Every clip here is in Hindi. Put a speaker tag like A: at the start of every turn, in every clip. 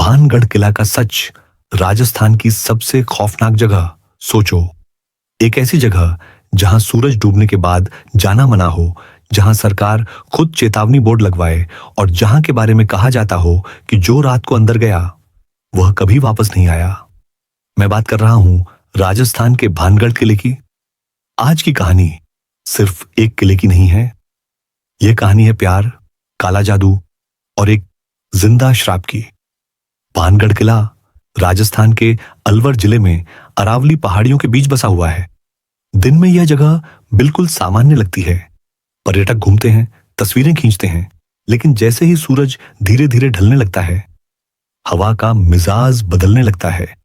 A: भानगढ़ किला का सच। राजस्थान की सबसे खौफनाक जगह। सोचो, एक ऐसी जगह जहां सूरज डूबने के बाद जाना मना हो, जहां सरकार खुद चेतावनी बोर्ड लगवाए और जहां के बारे में कहा जाता हो कि जो रात को अंदर गया वह कभी वापस नहीं आया। मैं बात कर रहा हूं राजस्थान के भानगढ़ किले की। आज की कहानी सिर्फ एक किले की नहीं है। यह कहानी है प्यार, काला जादू और एक जिंदा श्राप की। भानगढ़ किला राजस्थान के अलवर जिले में अरावली पहाड़ियों के बीच बसा हुआ है। दिन में यह जगह बिल्कुल सामान्य लगती है। पर्यटक घूमते हैं, तस्वीरें खींचते हैं, लेकिन जैसे ही सूरज धीरे धीरे ढलने लगता है, हवा का मिजाज बदलने लगता है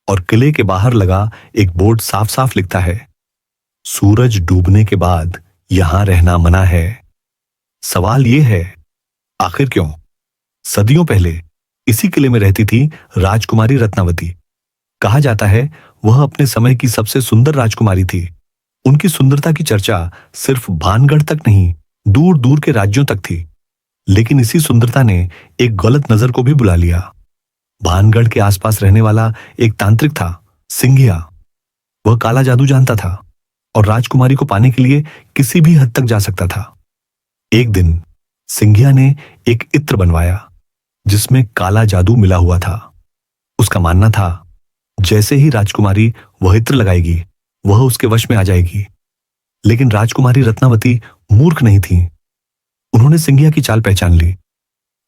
A: और किले के बाहर लगा एक बोर्ड साफ साफ लिखता है, सूरज डूबने के बाद यहां रहना मना है। सवाल यह है, आखिर क्यों? सदियों पहले इसी किले में रहती थी राजकुमारी रत्नावती। कहा जाता है वह अपने समय की सबसे सुंदर राजकुमारी थी। उनकी सुंदरता की चर्चा सिर्फ भानगढ़ तक नहीं, दूर दूर के राज्यों तक थी। लेकिन इसी सुंदरता ने एक गलत नजर को भी बुला लिया। भानगढ़ के आसपास रहने वाला एक तांत्रिक था, सिंघिया। वह काला जादू जानता था और राजकुमारी को पाने के लिए किसी भी हद तक जा सकता था। एक दिन सिंघिया ने एक इत्र बनवाया जिसमें काला जादू मिला हुआ था। उसका मानना था जैसे ही राजकुमारी वह इत्र लगाएगी वह उसके वश में आ जाएगी। लेकिन राजकुमारी रत्नावती मूर्ख नहीं थी। उन्होंने सिंघिया की चाल पहचान ली।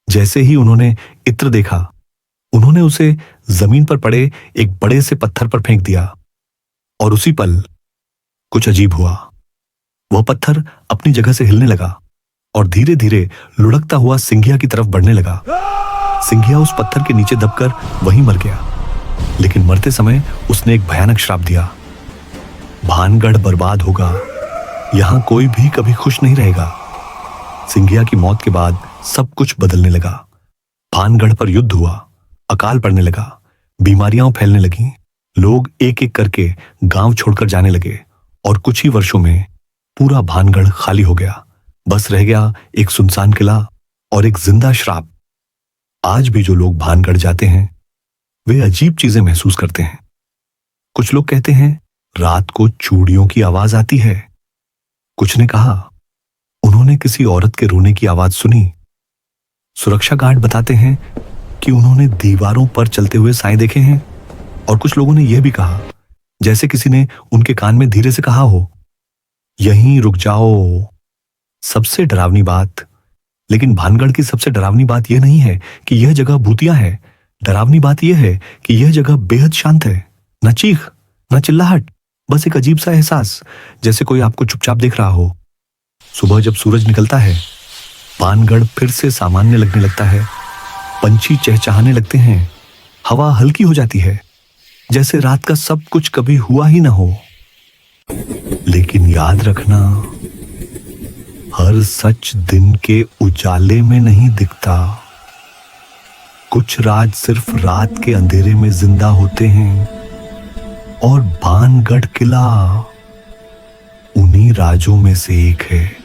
A: जैसे ही उन्होंने इत्र देखा, उन्होंने उसे जमीन पर पड़े एक बड़े से पत्थर पर फेंक दिया और उसी पल कुछ अजीब हुआ। वह पत्थर अपनी जगह से हिलने लगा और धीरे धीरे लुढ़कता हुआ सिंघिया की तरफ बढ़ने लगा। सिंघिया उस पत्थर के नीचे दबकर वहीं मर गया। लेकिन मरते समय उसने एक भयानक श्राप दिया, भानगढ़ बर्बाद होगा, यहां कोई भी कभी खुश नहीं रहेगा। सिंघिया की मौत के बाद सब कुछ बदलने लगा। भानगढ़ पर युद्ध हुआ, अकाल पड़ने लगा, बीमारियां फैलने लगीं, लोग एक एक करके गांव छोड़कर जाने लगे और कुछ ही वर्षों में पूरा भानगढ़ खाली हो गया। बस रह गया एक सुनसान किला और एक जिंदा श्राप। आज भी जो लोग भानगढ़ जाते हैं वे अजीब चीजें महसूस करते हैं। कुछ लोग कहते हैं रात को चूड़ियों की आवाज आती है। कुछ ने कहा उन्होंने किसी औरत के रोने की आवाज सुनी। सुरक्षा गार्ड बताते हैं कि उन्होंने दीवारों पर चलते हुए साए देखे हैं। और कुछ लोगों ने यह भी कहा जैसे किसी ने उनके कान में धीरे से कहा हो, यहीं रुक जाओ। सबसे डरावनी बात, लेकिन भानगढ़ की सबसे डरावनी बात यह नहीं है कि यह जगह भूतिया है। डरावनी बात यह है कि यह जगह बेहद शांत है। न चीख, न चिल्लाहट, बस एक अजीब सा एहसास, जैसे कोई आपको चुपचाप देख रहा हो। सुबह जब सूरज निकलता है, भानगढ़ फिर से सामान्य लगने लगता है। पंछी चहचहाने लगते हैं, हवा हल्की हो जाती है, जैसे रात का सब कुछ कभी हुआ ही ना हो। लेकिन याद रखना, हर सच दिन के उजाले में नहीं दिखता। कुछ राज सिर्फ रात के अंधेरे में जिंदा होते हैं और भानगढ़ किला उन्हीं राजों में से एक है।